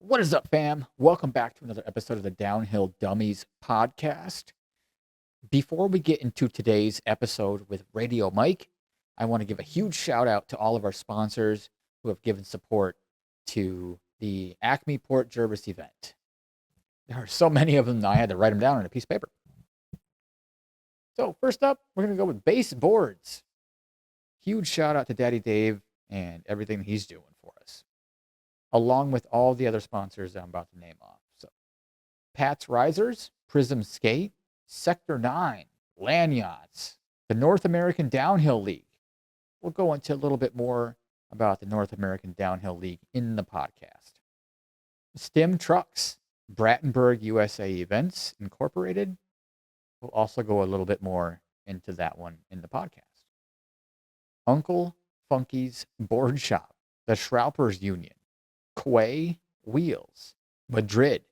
What is up, fam? Welcome back to another episode of the Downhill Dummies podcast. Before we get into today's episode with Radio Mike, I want to give a huge shout out to all of our sponsors who have given support to the ACME Port Jervis event. There are so many of them that I had to write them down on a piece of paper. So first up, we're going to go with baseboards. Huge shout out to Daddy Dave and everything he's doing for us, along with all the other sponsors that I'm about to name off. So, Pat's Risers, Prism Skate, Sector 9, Land Yachts, the North American Downhill League. We'll go into a little bit more about the North American Downhill League in the podcast. Stim Trucks, Brattenburg USA Events Incorporated. We'll also go a little bit more into that one in the podcast. Uncle Funky's Board Shop, the Shralpers Union, Quay Wheels, Madrid,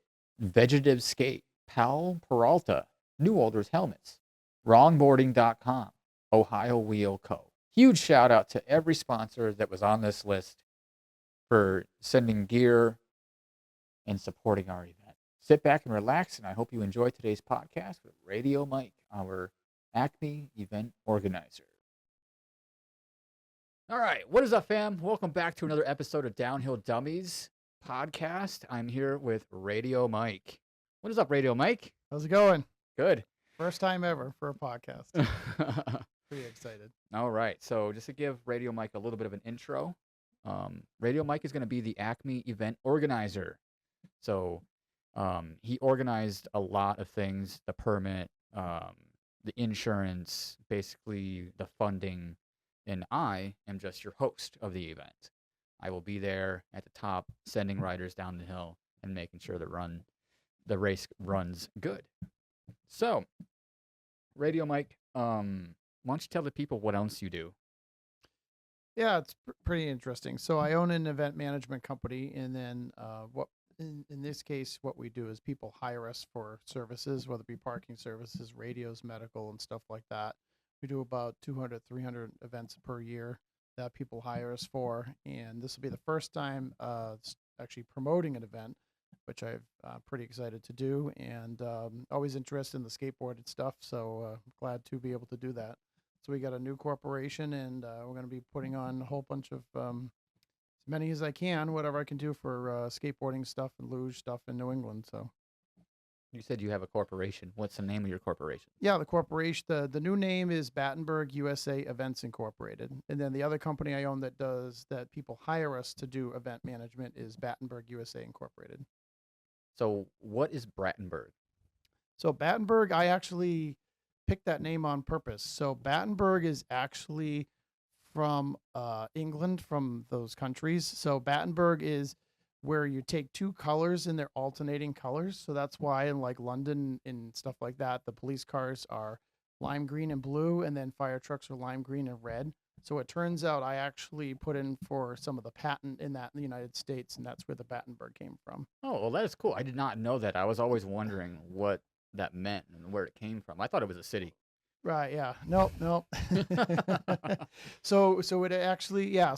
Vegetative Skate, Powell Peralta, New Olders Helmets, Wrongboarding.com, Ohio Wheel Co. Huge shout out to every sponsor that was on this list for sending gear and supporting our event. Sit back and relax, and I hope you enjoy today's podcast with Radio Mike, our ACME event organizer. All right, what is up, fam? Welcome back to another episode of Downhill Dummies podcast. I'm here with Radio Mike. What is up, Radio Mike? How's it going? Good. First time ever for a podcast. Pretty excited. All right, so just to give Radio Mike a little bit of an intro, Radio Mike is going to be the ACME event organizer. So he organized a lot of things, the permit, the insurance, basically the funding, and I am just your host of the event. I will be there at the top, sending riders down the hill and making sure the race runs good. So, Radio Mike, why don't you tell the people what else you do? Yeah, it's pretty interesting. So I own an event management company, and then in this case, what we do is people hire us for services, whether it be parking services, radios, medical, and stuff like that. We do about 200, 300 events per year that people hire us for, and this will be the first time actually promoting an event, which I'm pretty excited to do, and always interested in the skateboarded stuff, so glad to be able to do that. So we got a new corporation, and we're going to be putting on a whole bunch of, as many as I can, whatever I can do for skateboarding stuff and luge stuff in New England, so. You said you have a corporation. What's the name of your corporation? Yeah, the corporation, the new name is Battenberg USA Events Incorporated. And then the other company I own that people hire us to do event management is Battenberg USA Incorporated. So what is Brattenburg? So Battenberg, I actually picked that name on purpose. So Battenberg is actually from England, from those countries. So Battenberg is where you take two colors and they're alternating colors. So that's why in like London and stuff like that, the police cars are lime green and blue, and then fire trucks are lime green and red. So it turns out I actually put in for some of the patent in that in the United States, and that's where the Battenberg came from. Oh, well, that is cool. I did not know that. I was always wondering what that meant and where it came from. I thought it was a city. Right, yeah. Nope. So it actually, yeah,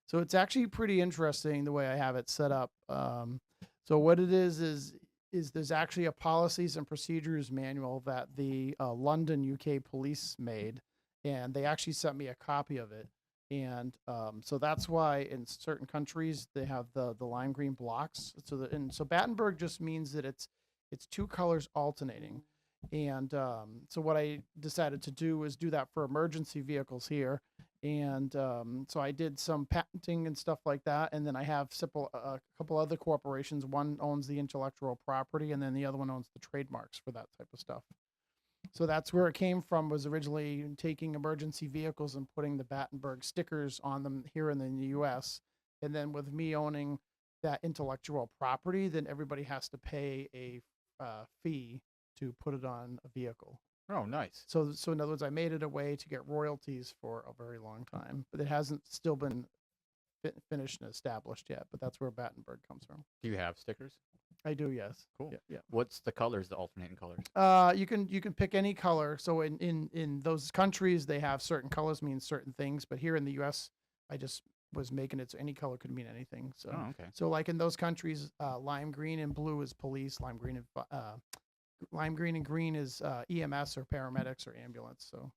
so it's actually pretty interesting the way I have it set up. So what it is there's actually a policies and procedures manual that the London, UK police made, and they actually sent me a copy of it. And so that's why in certain countries they have the lime green blocks. So Battenberg just means that it's two colors alternating. And so what I decided to do was do that for emergency vehicles here. And so I did some patenting and stuff like that. And then I have a couple other corporations. One owns the intellectual property, and then the other one owns the trademarks for that type of stuff. So that's where it came from, was originally taking emergency vehicles and putting the Battenberg stickers on them here in the U.S. And then with me owning that intellectual property, then everybody has to pay a fee to put it on a vehicle. Oh, nice. So in other words, I made it a way to get royalties for a very long time, but it hasn't still been finished and established yet. But that's where Battenberg comes from. Do you have stickers? I do, yes. Cool. Yeah. What's the colors, the alternating colors? You can pick any color. So in those countries, they have certain colors mean certain things. But here in the U.S., I just was making it so any color could mean anything. So, Oh, okay. so like in those countries, lime green and blue is police, lime green and green is EMS or paramedics or ambulance. So,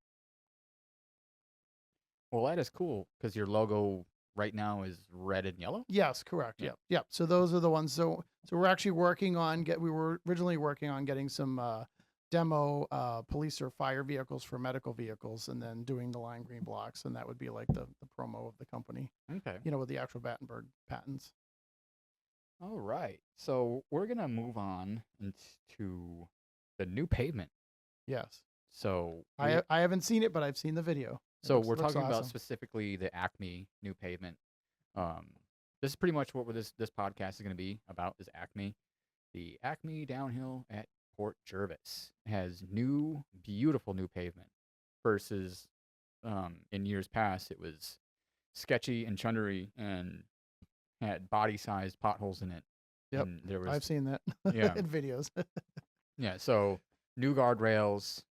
Well, that is cool because your logo right now is red and yellow. yes, correct. Yeah. Yep. Yep. So those are the ones. So we're actually working on we were originally working on getting some demo police or fire vehicles for medical vehicles, and then doing the lime green blocks, and that would be like the promo of the company, Okay. with the actual Battenberg patents. All right. So we're gonna move on into the new pavement. Yes. So I haven't seen it, but I've seen the video. So we're Looks talking about awesome. specifically the ACME new pavement. This is pretty much what this podcast is going to be about. Is ACME, the ACME downhill at Port Jervis has beautiful new pavement versus in years past it was sketchy and chundery and had body-sized potholes in it. Yep, and there was I've seen that yeah in videos. yeah. So new guardrails.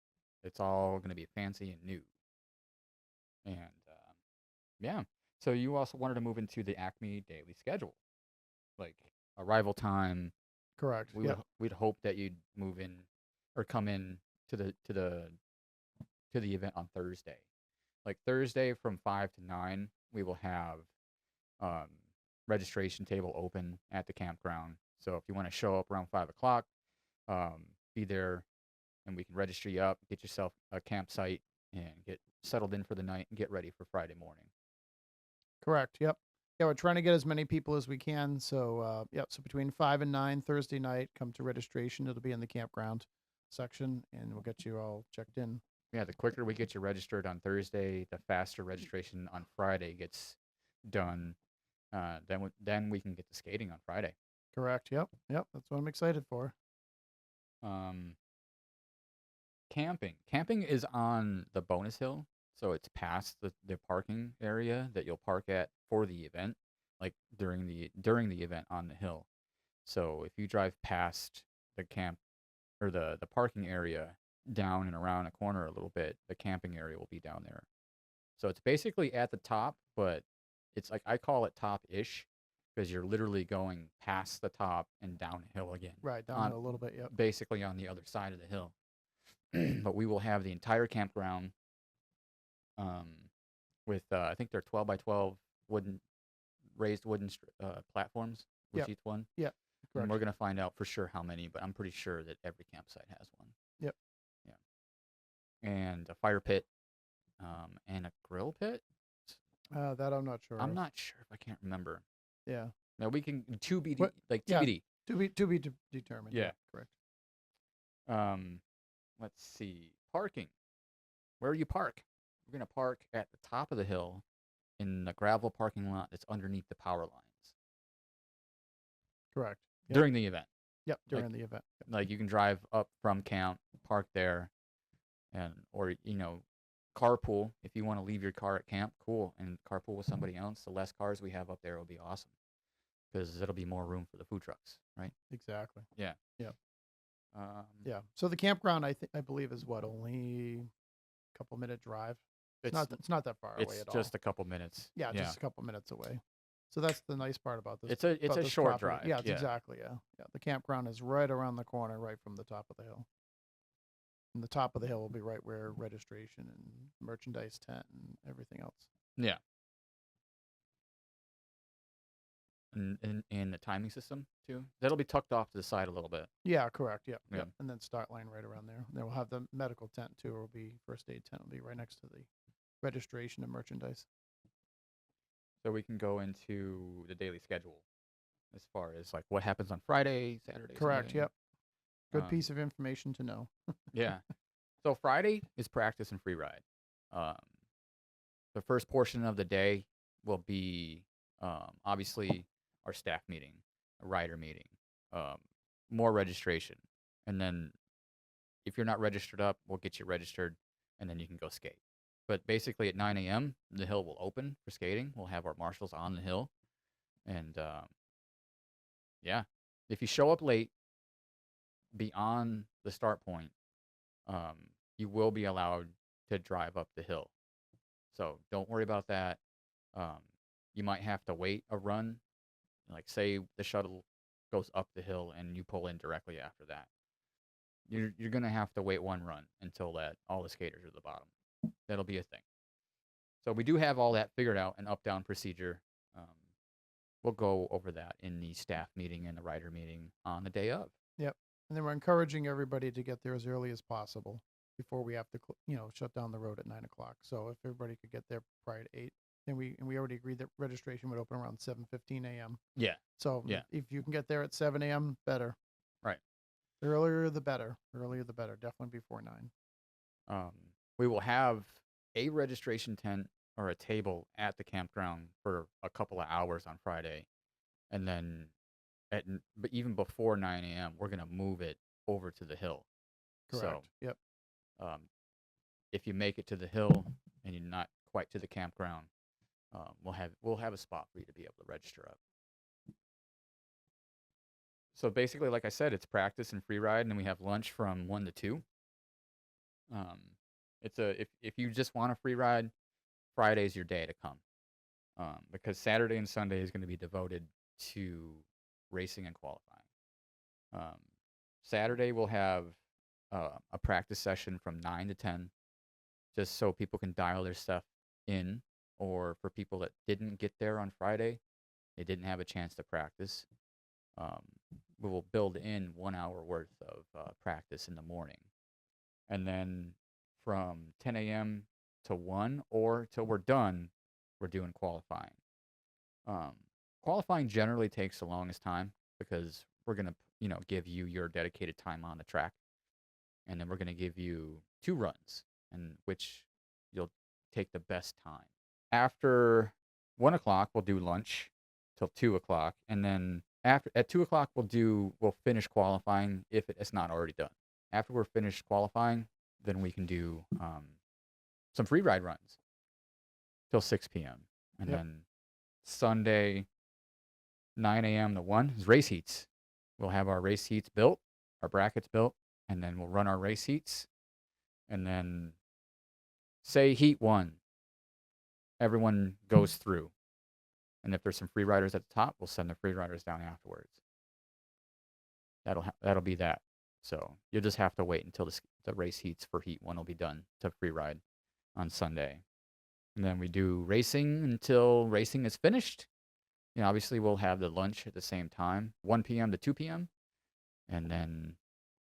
It's all going to be fancy and new. And yeah, so you also wanted to move into the ACME daily schedule, like arrival time. Correct. We'd hope that you'd move in or come in to the event on Thursday. Like Thursday from 5 to 9, we will have registration table open at the campground. So if you want to show up around 5 o'clock, be there, and we can register you up, get yourself a campsite, and get settled in for the night and get ready for Friday morning. Correct. Yep. Yeah, we're trying to get as many people as we can. So, so between 5 and 9 Thursday night, come to registration. It'll be in the campground section, and we'll get you all checked in. Yeah, the quicker we get you registered on Thursday, the faster registration on Friday gets done. Then we can get to skating on Friday. Correct. Yep. That's what I'm excited for. Camping. Camping is on the bonus hill, so it's past the parking area that you'll park at for the event, like during the event on the hill. So if you drive past the camp or the parking area down and around a corner a little bit, the camping area will be down there. So it's basically at the top, but it's like I call it top-ish because you're literally going past the top and downhill again. Right, down a little bit, yep. Basically on the other side of the hill. But we will have the entire campground with, I think they're 12 by 12 raised wooden platforms with each one. Yeah, correct. And we're going to find out for sure how many, but I'm pretty sure that every campsite has one. Yep. Yeah. And a fire pit and a grill pit. That I'm not sure. I'm not sure if I can't remember. Yeah. Now we can TBD. To be determined. Yeah. Correct. Let's see. Parking. Where you park? We're gonna park at the top of the hill in the gravel parking lot that's underneath the power lines. Correct. Yep. During the event. Yep. During the event. Yep. Like you can drive up from camp, park there, or carpool if you want to leave your car at camp. Cool, and carpool with somebody else. The less cars we have up there will be awesome because it'll be more room for the food trucks, right? Exactly. Yeah. Yeah. So the campground, I believe, is only a couple minute drive. It's not that far away at all. It's just a couple minutes. Yeah, just a couple minutes away. So that's the nice part about this. It's a short drive. Yeah, exactly. Yeah. The campground is right around the corner, right from the top of the hill. And the top of the hill will be right where registration and merchandise tent and everything else. Yeah. And the timing system too. That'll be tucked off to the side a little bit. Yeah, correct. Yep. Yeah. Yep. And then start line right around there. Then we'll have the medical tent too. Will be first aid tent will be right next to the registration and merchandise. So we can go into the daily schedule as far as like what happens on Friday, Saturday. Correct. Sunday. Yep. Good piece of information to know. Yeah. So Friday is practice and free ride. The first portion of the day will be obviously our staff meeting, a rider meeting, more registration. And then if you're not registered up, we'll get you registered, and then you can go skate. But basically at 9 a.m., the hill will open for skating. We'll have our marshals on the hill. And, yeah, if you show up late beyond the start point, you will be allowed to drive up the hill. So don't worry about that. you might have to wait a run. Like, say the shuttle goes up the hill and you pull in directly after that. You're gonna have to wait one run until that all the skaters are at the bottom. That'll be a thing. So we do have all that figured out, an up-down procedure. We'll go over that in the staff meeting and the rider meeting on the day of. Yep. And then we're encouraging everybody to get there as early as possible before we have to, shut down the road at 9 o'clock. So if everybody could get there prior to 8, and we already agreed that registration would open around 7:15 a.m. Yeah. So Yeah. if you can get there at 7 a.m., better. Right. Earlier the better. Earlier the better. Definitely before 9. We will have a registration tent or a table at the campground for a couple of hours on Friday, and then but even before 9 a.m., we're gonna move it over to the hill. Correct. So, Yep. if you make it to the hill and you're not quite to the campground, we'll have a spot for you to be able to register up. So basically, like I said, it's practice and free ride, and then we have lunch from 1 to 2. If you just want a free ride, Friday's your day to come, because Saturday and Sunday is going to be devoted to racing and qualifying. Saturday we'll have a practice session from 9 to 10, just so people can dial their stuff in, or for people that didn't get there on Friday, they didn't have a chance to practice. We will build in 1 hour worth of practice in the morning. And then from 10 a.m. to 1 or till we're done, we're doing qualifying. Qualifying generally takes the longest time because we're going to, give you your dedicated time on the track. And then we're going to give you 2 runs, in which you'll take the best time. After 1 o'clock, we'll do lunch till 2 o'clock. And then at 2 o'clock, we'll finish qualifying if it's not already done. After we're finished qualifying, then we can do some free ride runs till 6 p.m. And then Sunday, 9 a.m. to 1 is race heats. We'll have our race heats built, our brackets built, and then we'll run our race heats. And then say heat 1, everyone goes through. And if there's some free riders at the top, we'll send the free riders down afterwards. That'll be that. So you'll just have to wait until the race heats for heat 1 will be done to free ride on Sunday. And then we do racing until racing is finished. Obviously we'll have the lunch at the same time, 1 p.m. to 2 p.m. And then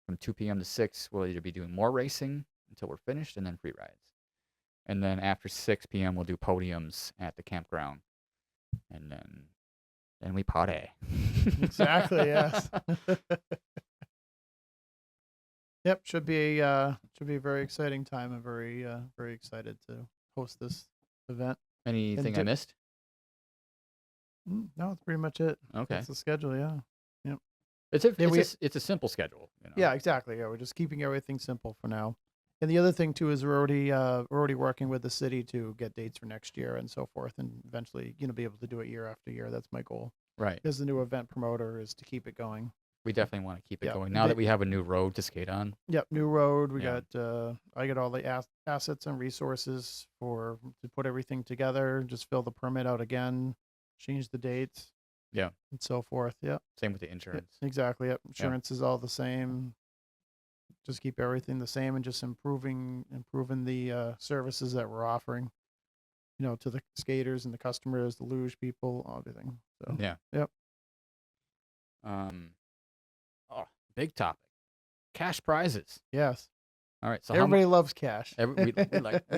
from 2 p.m. to 6, we'll either be doing more racing until we're finished and then free rides. And then after 6 p.m., we'll do podiums at the campground. And then we party. Exactly, yes. Yep, should be a very exciting time. I'm very very excited to host this event. Anything I missed? No, that's pretty much it. Okay. That's the schedule, yeah. Yep. It's a simple schedule. Yeah, exactly. Yeah, we're just keeping everything simple for now. And the other thing too is we're already working with the city to get dates for next year and so forth, and eventually be able to do it year after year. That's my goal. Right. As the new event promoter is to keep it going. We definitely want to keep it going now that we have a new road to skate on. Yep, new road. We got I got all the assets and resources to put everything together. Just fill the permit out again, change the dates. Yeah. And so forth. Yep. Same with the insurance. Exactly. Yep. Insurance is all the same. Just keep everything the same and just improving the services that we're offering, to the skaters and the customers, the luge people, everything. So yeah. Yep. Big topic. Cash prizes. Yes. All right. So everybody loves cash. we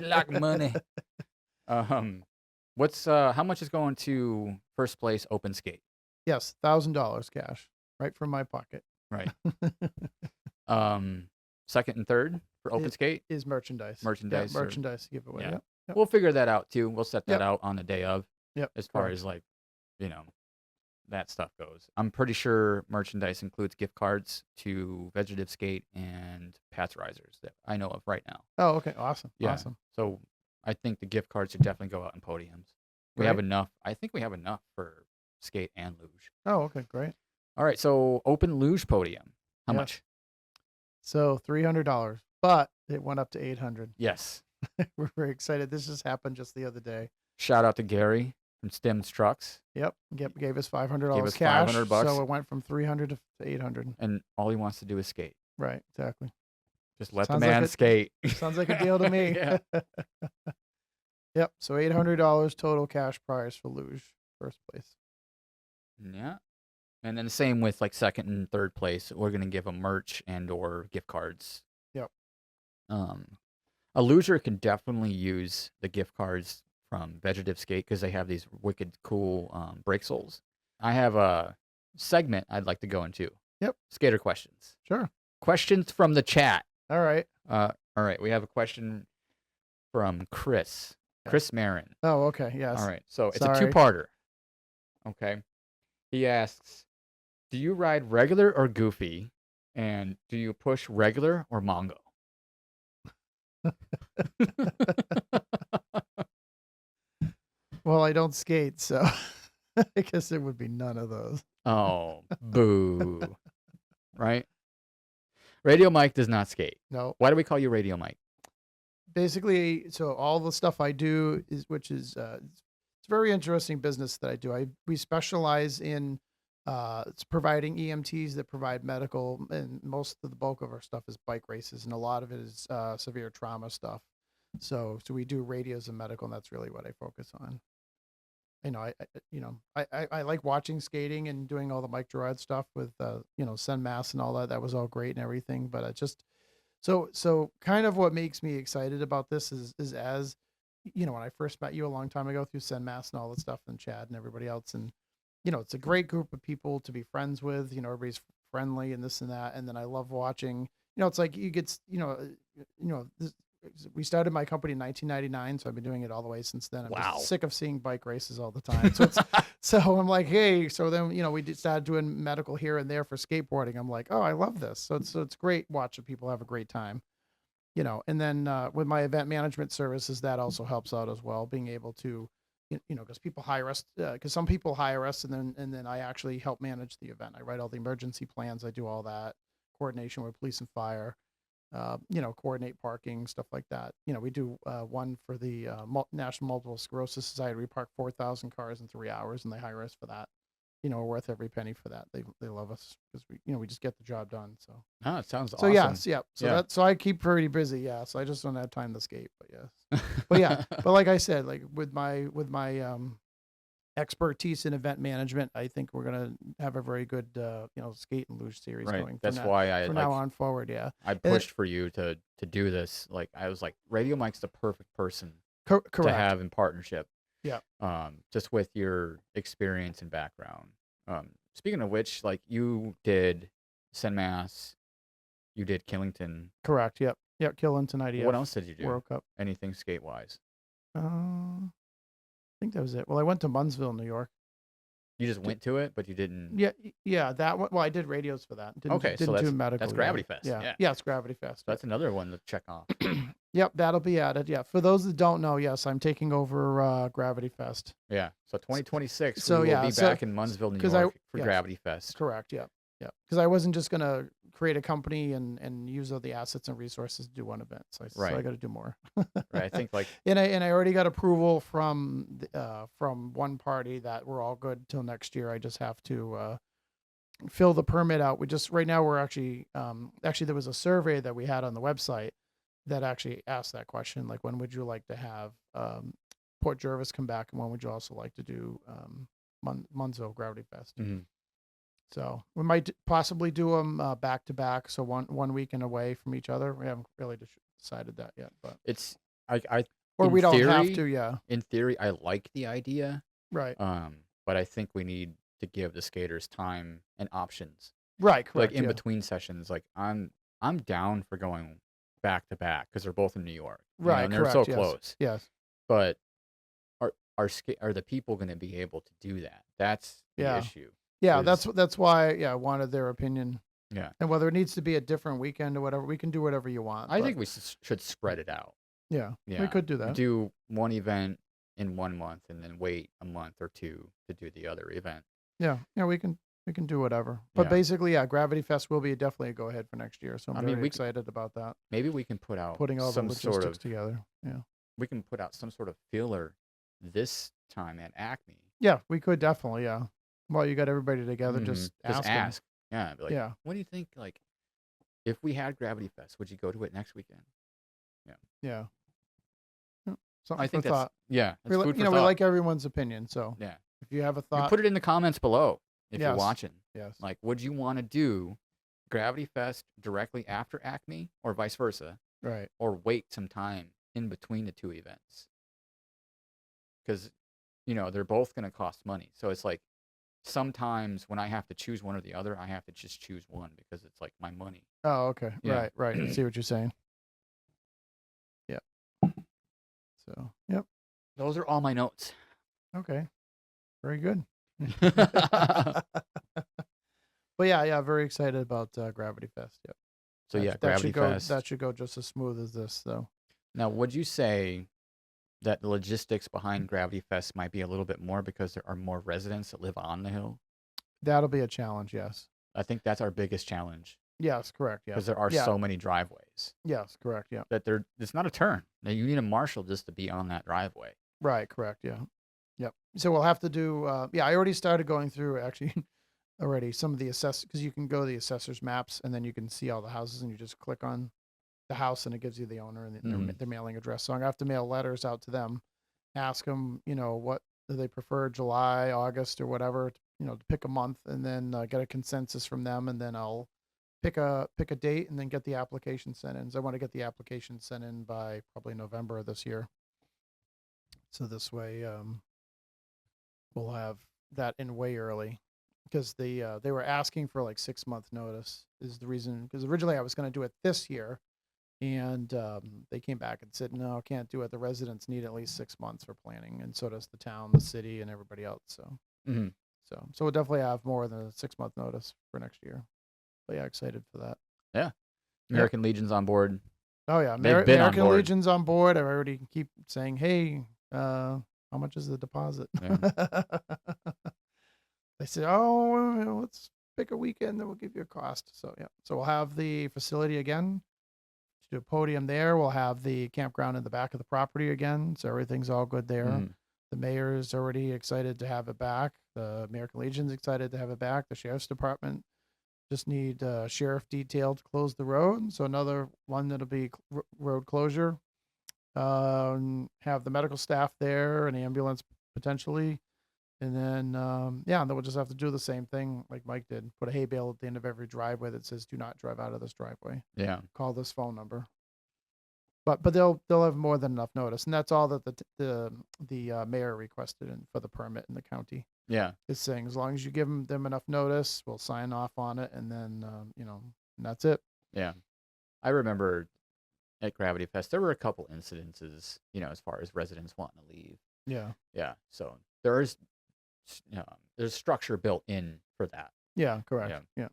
like money. How much is going to first place open skate? Yes, $1,000 cash, right from my pocket. Right. Second and third for open skate is merchandise. Merchandise. Yeah, merchandise giveaway. Yeah. Yep. We'll figure that out too. We'll set that out on the day of. Yep. As far as that stuff goes. I'm pretty sure merchandise includes gift cards to Vegetative Skate and Pasteurizers that I know of right now. Oh, okay. Awesome. Yeah. Awesome. So I think the gift cards should definitely go out in podiums. We have enough. I think we have enough for skate and luge. Oh, okay. Great. All right. So open luge podium. How much? So $300, but it went up to $800. Yes. We're very excited. This just happened just the other day. Shout out to Gary. from Stim's Trucks, Yep. Gave us $500 Gave us cash. $500. So it went from 300 to 800. and all he wants to do is skate. Right. Exactly. Just let Sounds the like man a- skate. Sounds like a deal to me. Yeah. Yep. So $800 total cash prize for luge, first place. Yeah. And then the same with like second and third place. We're gonna give them merch and or gift cards. Yep. A loser can definitely use the gift cards from Vegetative Skate because they have these wicked cool brake soles. I have a segment I'd like to go into. Yep. Skater questions. Sure. Questions from the chat. All right. All right. We have a question from Chris Marin. Oh, okay. Yes. All right. So it's Sorry. a two-parter. Okay. He asks, do you ride regular or goofy? And do you push regular or Mongo? Well, I don't skate, so I guess it would be none of those. Oh, boo. Right? Radio Mike does not skate. No. Why do we call you Radio Mike? Basically, so all the stuff I do is, which is, it's a very interesting business that I do. We specialize in it's providing EMTs that provide medical, and most of the bulk of our stuff is bike races, and a lot of it is severe trauma stuff. So we do radios and medical, and that's really what I focus on. I like watching skating and doing all the Mike Gerard stuff with Send Mass and all that. That was all great and everything, but it just so kind of what makes me excited about this is as when I first met you a long time ago through Send Mass and all that stuff, and Chad and everybody else, and it's a great group of people to be friends with. Everybody's friendly and this and that, and then I love watching. It's like you get we started my company in 1999, so I've been doing it all the way since then. I'm just sick of seeing bike races all the time. So I'm like, hey, so then we started doing medical here and there for skateboarding. I'm like, oh, I love this. So it's great watching people have a great time. And then with my event management services, that also helps out as well, being able to because people hire us, because some people hire us, and then I actually help manage the event. I write all the emergency plans. I do all that coordination with police and fire. Coordinate parking, stuff like that. We do one for the National Multiple Sclerosis Society. We park 4,000 cars in 3 hours, and they hire us for that. We're worth every penny for that. They love us because we just get the job done. So it sounds so awesome. So I keep pretty busy. Yeah, so I just don't have time to skate. But yes, but yeah, but like I said, like with my expertise in event management, I think we're gonna have a very good skate and luge series going. That's why from now on forward. Yeah, I pushed for you to do this. Like I was like, Radio Mike's the perfect person correct to have in partnership. Yeah. Just with your experience and background. Speaking of which, like you did Sen Mass, you did Killington. Correct. Yep. Killington IDF. What else did you do? World Cup. Anything skate wise? I think that was it. Well, I went to Munnsville, New York. You just went to it, but you didn't. Yeah. That one. Well, I did radios for that. Didn't so do medical. That's Gravity Fest. Yeah, it's Gravity Fest. So that's another one to check off. Yep, that'll be added. Yeah, for those that don't know, yes, I'm taking over Gravity Fest. Yeah, so 2026. So we will be back in Munnsville, New York for Gravity Fest. Correct. Yeah. Because I wasn't just gonna create a company and use all the assets and resources to do one event. So I got to do more. Right. I think like and I already got approval from one party that we're all good till next year. I just have to fill the permit out. Right now we're actually there was a survey that we had on the website that actually asked that question, like when would you like to have Port Jervis come back, and when would you also like to do Munnsville Gravity Fest? Mm-hmm. So we might possibly do them back to back, so one weekend away from each other. We haven't really decided that yet, but it's or we don't have to. Yeah, in theory, I like the idea, right? But I think we need to give the skaters time and options, right? Correct. Like in between sessions, like I'm down for going back to back because they're both in New York, right? And they're so close. Yes. But are the people going to be able to do that? That's the issue. Yeah, that's why I wanted their opinion. Yeah. And whether it needs to be a different weekend or whatever, we can do whatever you want. I think we should spread it out. Yeah. We could do that. Do one event in 1 month and then wait a month or two to do the other event. Yeah. Yeah, we can do whatever. But basically, Gravity Fest will be definitely a go ahead for next year. So I'm very excited about that. Maybe we can put out putting all the logistics together. Yeah. We can put out some sort of filler this time at Acme. Yeah, we could definitely. Yeah. Well, you got everybody together. Just Just ask 'em. ask. Yeah, be like, Yeah. what do you think? Like, if we had Gravity Fest, would you go to it next weekend? Yeah. Something I think for that's thought. that's We food for we thought. like everyone's opinion. So Yeah, if you have a you thought, put it in the comments below if you're Yes. watching. yes. Like, would you want to do Gravity Fest directly after Acme, or vice versa, Right. or wait some time in between the two events? Because they're both going to cost money. So it's like sometimes when I have to choose one or the other, I have to just choose one because it's like my money. Oh, okay. Yeah. Right. I see what you're saying. Yep. So, yep. Those are all my notes. Okay. Very good. So But yeah, very excited about Gravity Fest. Yep. That Gravity should go. Fest. That should go just as smooth as this, though. Now, would you say that the logistics behind Gravity Fest might be a little bit more because there are more residents that live on the hill? That'll be a challenge. Yes. I think that's our biggest challenge Yes. Correct. Yeah. because there are so many driveways Yes. Correct. Yeah. that it's not a turn. Now, you need a marshal just to be on that driveway. Right. Correct. Yeah. Yep. So we'll have to do. I already started going through actually already some of the because you can go to the assessor's maps and then you can see all the houses and you just click on the house and it gives you the owner and their mailing address. So I'm gonna have to mail letters out to them, ask them, what do they prefer, July, August, or whatever, to pick a month, and then get a consensus from them, and then I'll pick a date and then get the application sent in. So I want to get the application sent in by probably November of this year. So this way, we'll have that in way early. Because they were asking for like 6-month notice is the reason. Because originally I was going to do it this year, and they came back and said no, can't do it. The residents need at least 6 months for planning, and so does the town, the city, and everybody else. So, so we'll definitely have more than a 6-month notice for next year. But yeah, excited for that. Yeah, American Legion's on board. Oh yeah, They've been on American board. Legion's on board. I already keep saying, hey, how much is the deposit? Yeah. They said, oh, let's pick a weekend, then we'll give you a cost. So yeah, so we'll have the facility again, do a podium there. We'll have the campground in the back of the property again, so everything's all good there. The mayor's already excited to have it back. The American Legion's excited to have it back. The sheriff's department just need sheriff detail to close the road, so another one that'll be road closure. Have the medical staff there, an ambulance potentially. And then, then we'll just have to do the same thing like Mike did. Put a hay bale at the end of every driveway that says, "Do not drive out of this driveway." Yeah. Call this phone number. But they'll have more than enough notice, and that's all that the mayor requested for the permit in the county. Yeah. Is saying as long as you give them enough notice, we'll sign off on it, and then and that's it. Yeah. I remember at Gravity Fest there were a couple incidences, as far as residents wanting to leave. Yeah. Yeah. So there's structure built in for that. Yeah. Correct. Yeah.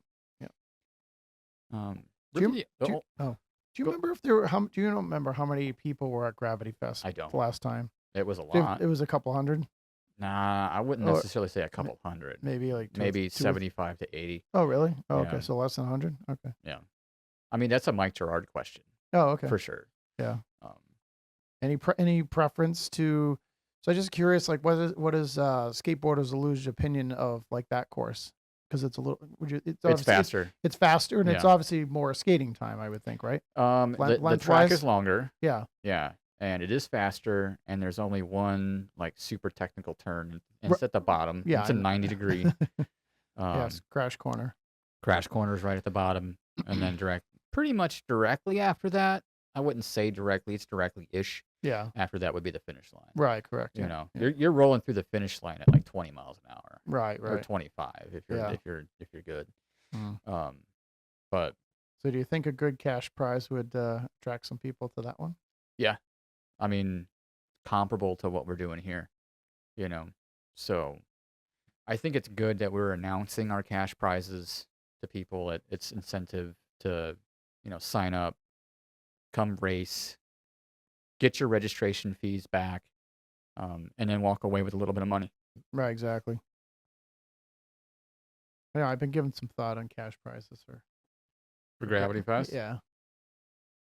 Do you remember if there were do you remember how many people were at Gravity Fest? I don't. The last time it was a lot. It was a couple hundred. Nah, I wouldn't necessarily say a couple hundred. Maybe 75 to 80. Oh, really? Oh, Yeah. okay. So less than 100. Okay. Yeah. I mean, that's a Mike Gerard question. Oh, okay. For sure. Yeah. Any preference to? So I'm just curious, like, what is skateboarders' Luge opinion of like that course? Because it's a little. It's faster. It's faster, and it's obviously more skating time, I would think, right? The track is longer. Yeah. Yeah, and it is faster, and there's only one like super technical turn, and it's at the bottom. Yeah, It's a 90-degree. Yes, crash corner. Crash corner's right at the bottom, and then pretty much directly after that. I wouldn't say directly; it's directly-ish. Yeah. After that would be the finish line. Right. Correct. You're rolling through the finish line at like 20 miles an hour. Right. Or 25 if you're good. But so do you think a good cash prize would attract some people to that one? Yeah. I mean, comparable to what we're doing here, So I think it's good that we're announcing our cash prizes to people. It's incentive to, sign up, come race, get your registration fees back, and then walk away with a little bit of money. Right, exactly. Yeah, I've been giving some thought on cash prizes for Gravity Fest. Yeah, I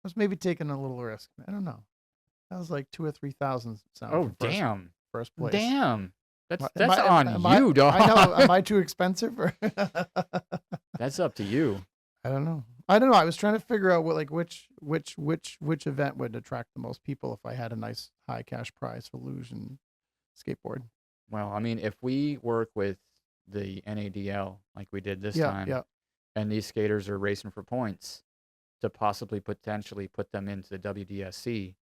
was maybe taking a little risk. I don't know. That was like 2,000 or 3,000. Oh, damn! first place. Damn. Am That's I- on am I- you, dog. I know. Am I too expensive? Or That's up to you. I don't know. I was trying to figure out which event would attract the most people if I had a nice high cash prize for luge and skateboard. Well, I mean, if we work with the NADL like we did this Yeah, time, yeah. and these skaters are racing for points to possibly potentially put them into the WDSC,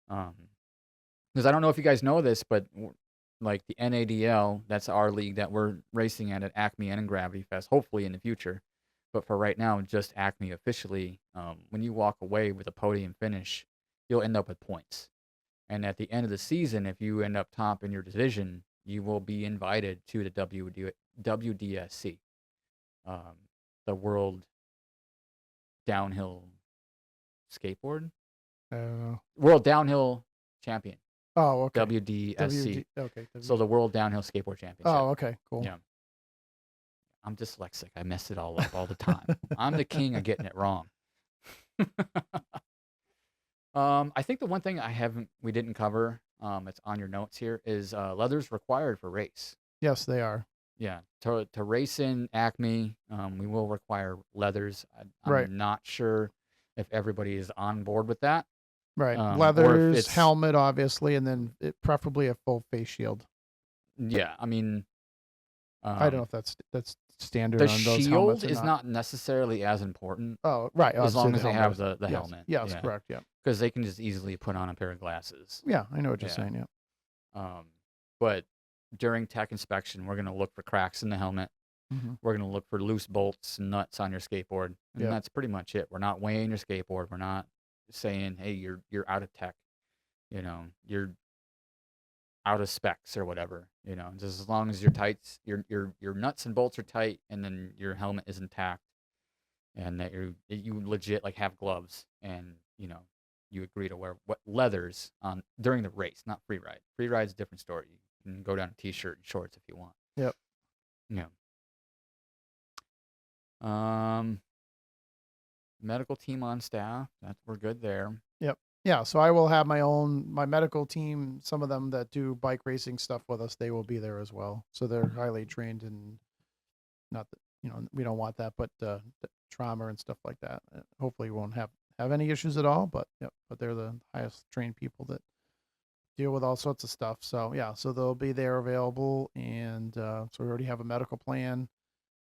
because I don't know if you guys know this, but like the NADL, that's our league that we're racing at ACME and in Gravity Fest, hopefully in the future. But for right now, just ACME officially, when you walk away with a podium finish, you'll end up with points. And at the end of the season, if you end up top in your division, you will be invited to the WDSC, the World Downhill Skateboard, World Downhill Champion, Oh, okay. WDSC. Okay. So the World Downhill Skateboard Championship. Oh, okay. Cool. Yeah. I'm dyslexic. I mess it all up all the time. I'm the king of getting it wrong. I think the one thing we didn't cover, it's on your notes here, is leathers required for race. Yes, they are. Yeah, to race in ACME, we will require leathers. I'm Right. not sure if everybody is on board with that. Right. Or if Leathers, it's- helmet, obviously, and then preferably a full face shield. Yeah, I mean, I don't know if that's standard the on those shield helmets or is not necessarily as important Oh, right. as obviously long as they have helmet. the Yes. helmet. Yes, Yeah. correct. Yeah. Because they can just easily put on a pair of glasses. Yeah, I know what you're Yeah. saying. Yeah. But during tech inspection, we're going to look for cracks in the helmet. hmm We're going to look for loose bolts and nuts on your skateboard, and Yep. that's pretty much it. We're not weighing your skateboard. We're not saying, "Hey, you're out of tech," you're out of specs or whatever. Just as long as your tights, your nuts and bolts are tight, and then your helmet is intact, and that you legit like have gloves, and you agree to wear what leathers on during the race, not free ride. Free ride's a different story. You can go down a t-shirt and shorts if you want. Yep. Yeah. Medical team on staff. We're good there. Yeah. So I will have my medical team. Some of them that do bike racing stuff with us, they will be there as well. So they're highly trained and not that we don't want that, but trauma and stuff like that. Hopefully, we won't have any issues at all. But but they're the highest trained people that deal with all sorts of stuff. So yeah, so they'll be there available, and so we already have a medical plan.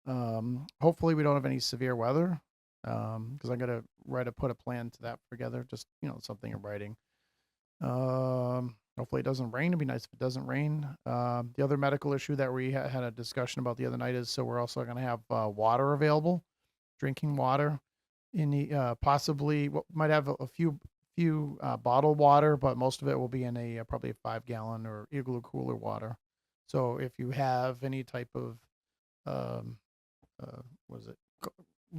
Hopefully, we don't have any severe weather, because I'm gonna put a plan to that together. Just something in writing. Hopefully it doesn't rain. It'd be nice if it doesn't rain. The other medical issue that we had a discussion about the other night is so we're also going to have water available, drinking water. In the possibly might have a few bottled water, but most of it will be in probably a 5-gallon or igloo cooler water. So if you have any type of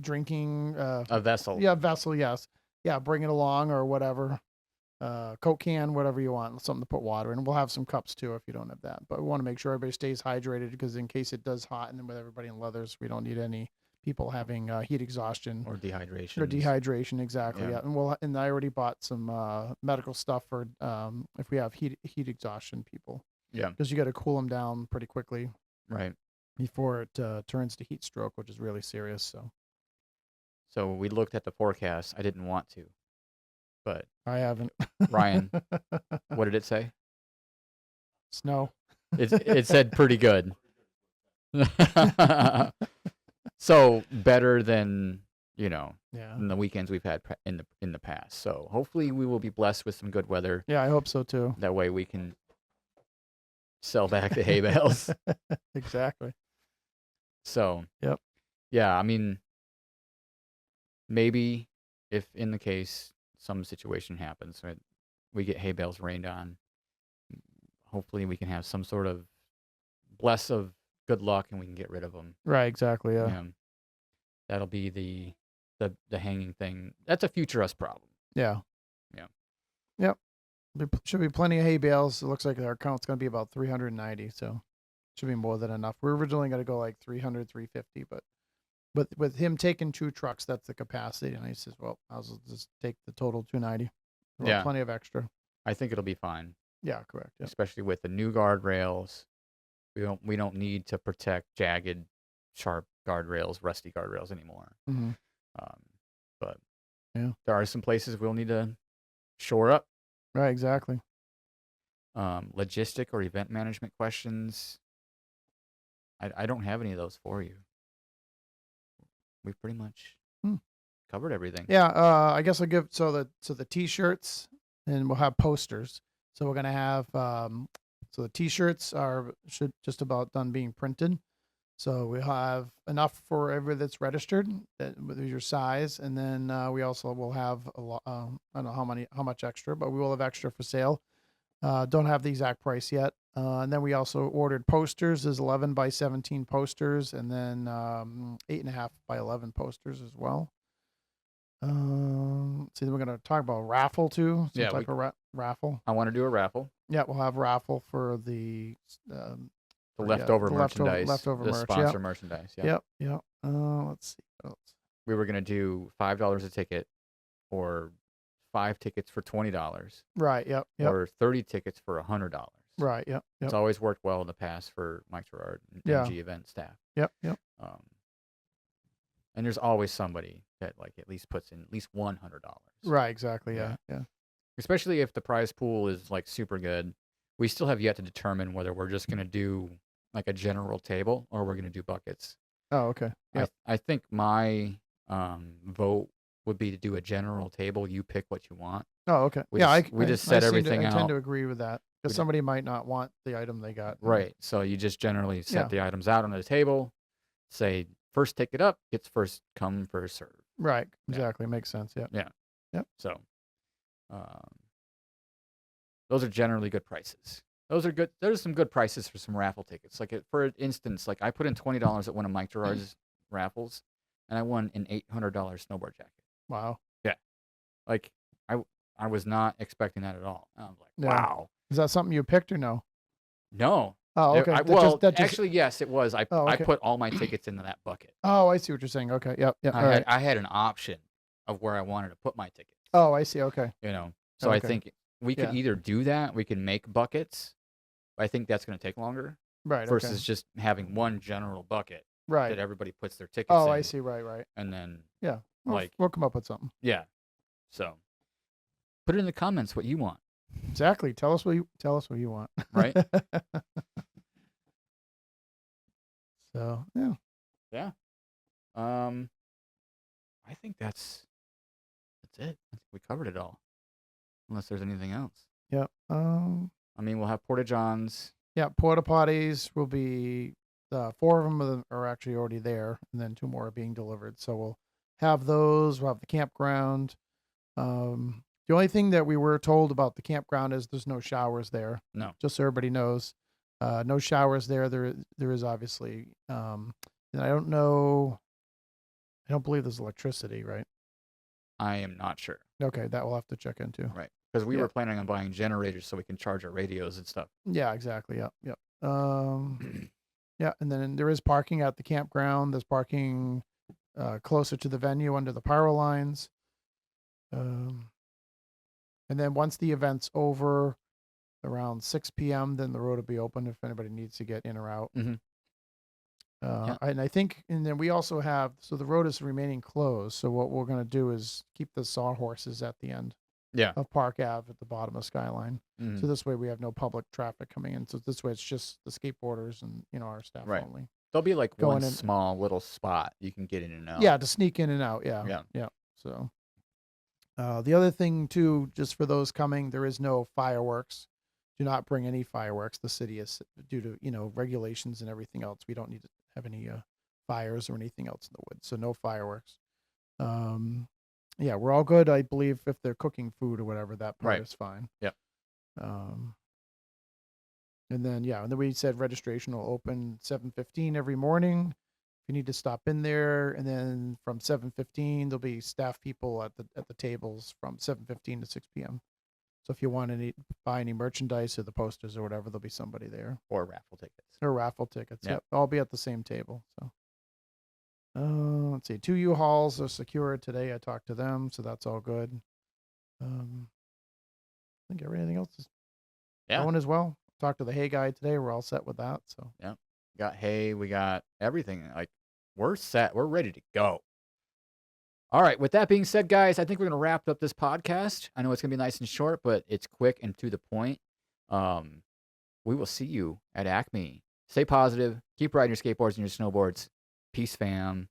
drinking A vessel. yeah, vessel, yes. Yeah, bring it along or whatever. Coke can, whatever you want, something to put water in. We'll have some cups too if you don't have that. But we want to make sure everybody stays hydrated because in case it does hot and then with everybody in leathers, we don't need any people having heat exhaustion. Or dehydration. Or dehydration, exactly. Yeah. Yeah. And I already bought some medical stuff for if we have heat exhaustion people. Yeah. Because you got to cool them down pretty quickly Right. before it turns to heat stroke, which is really serious. So we looked at the forecast. I didn't want to, but I haven't. Ryan, what did it say? Snow. It said pretty good. So better than Yeah. in the weekends we've had in the past. So hopefully we will be blessed with some good weather. Yeah, I hope so too. That way we can sell back the hay bales. Exactly. So Yep. Yeah, I mean, maybe if in the case some situation happens, right, we get hay bales rained on, hopefully we can have some sort of bless of good luck and we can get rid of them. Right, exactly. Yeah. That'll be the hanging thing. That's a future us problem. Yeah. Yeah. Yep. Should be plenty of hay bales. It looks like our count's going to be about 390, so should be more than enough. We're originally going to go like 300, 350, but with him taking 2 trucks, that's the capacity. And he says, well, I'll just take the total 290. We'll have Yeah. plenty of extra. I think it'll be fine. Yeah, correct. Yep. especially with the new guardrails. We don't need to protect jagged, sharp guardrails, rusty guardrails anymore. Mm-hmm. But Yeah. there are some places we'll need to shore up. Right, exactly. Logistic or event management questions. I don't have any of those for you. We've pretty much covered everything. Yeah, I guess I'll give so the t-shirts, and we'll have posters. So we're gonna have so the t-shirts should just about done being printed. So we have enough for everybody that's registered with your size, and then we also will have a lot. I don't know how much extra, but we will have extra for sale. Don't have the exact price yet. And then we also ordered posters. There's 11 by 17 posters, and then 8.5 by 11 posters as well. See, then we're gonna talk about raffle too. Some type of raffle. I want to do a raffle. Yeah, we'll have raffle for the leftover merchandise, leftover the merch. sponsor merchandise. Yeah. Yep. Let's see what else. We were gonna do $5 a ticket, or 5 tickets for $20. Right. Yep. Or 30 tickets for $100. Right. Yep. It's always worked well in the past for Mike Gerard and MG event staff. Yep. And there's always somebody that like at least puts in at least $100. Right. Exactly. Yeah. Especially if the prize pool is like super good. We still have yet to determine whether we're just gonna do like a general table or we're gonna do buckets. Oh, okay. Yep. I think my vote would be to do a general table. You pick what you want. Oh, okay. We just set everything out. I tend to agree with that because somebody might not want the item they got. Right. So you just generally set the items out on the table. Say first ticket up gets first come, first serve. Right. Exactly. Makes sense. Yeah. Yep. So those are generally good prices. Those are good. There's some good prices for some raffle tickets. Like for instance, like I put in $20 at one of Mike Gerard's raffles, and I won an $800 snowboard jacket. Wow. Yeah. Like I was not expecting that at all. I was like, wow. Is that something you picked or no? No. Oh, okay. Actually, yes, it was. I put all my tickets into that bucket. Oh, I see what you're saying. Okay. Yep. I had an option of where I wanted to put my tickets. Oh, I see. Okay. So I think we could either do that. We can make buckets. But I think that's going to take longer. Right. Versus just having one general bucket. Right. That everybody puts their tickets in. Oh, I see. Right. And then. Yeah. We'll come up with something. Yeah. So. Put it in the comments what you want. Exactly. Tell us what you want. Right. So yeah. Yeah. I think that's it. I think we covered it all. Unless there's anything else. Yep. I mean, we'll have porta johns. Yeah, porta potties will be 4 of them are actually already there, and then 2 more are being delivered. So we'll have those. We'll have the campground. The only thing that we were told about the campground is there's no showers there. No. Just so everybody knows. No showers there. There is obviously. And I don't know. I don't believe there's electricity, right? I am not sure. Okay, that we'll have to check into. Right. Because we were planning on buying generators so we can charge our radios and stuff. Yeah, exactly. Yep. Yeah, and then there is parking at the campground. There's parking closer to the venue under the power lines. And then once the event's over, around 6 p.m., then the road will be open if anybody needs to get in or out. Mm-hmm. And I think, and then we also have, so the road is remaining closed. So what we're going to do is keep the sawhorses at the end. Yeah. Of Park Ave at the bottom of Skyline. Mm-hmm. So this way we have no public traffic coming in. So this way it's just the skateboarders and our staff only. There'll be like one small little spot you can get in and out. Yeah, to sneak in and out. Yeah. So the other thing too, just for those coming, there is no fireworks. Do not bring any fireworks. The city is due to regulations and everything else. We don't need to have any fires or anything else in the woods. So no fireworks. Yeah, we're all good. I believe if they're cooking food or whatever, that part is fine. Yep. And then we said registration will open 7:15 every morning. If you need to stop in there, and then from 7:15 there'll be staff people at the tables from 7:15 to 6 p.m. So if you want to buy any merchandise or the posters or whatever, there'll be somebody there. Or raffle tickets. Yep. I'll be at the same table. So. Let's see. 2 U-Hauls are secured today. I talked to them, so that's all good. I think everything else is Yeah. going as well. Talked to the hay guy today. We're all set with that. So Yeah. Got hay. We got everything. Like, we're set. We're ready to go. All right. With that being said, guys, I think we're going to wrap up this podcast. I know it's going to be nice and short, but it's quick and to the point. We will see you at ACME. Stay positive. Keep riding your skateboards and your snowboards. Peace, fam.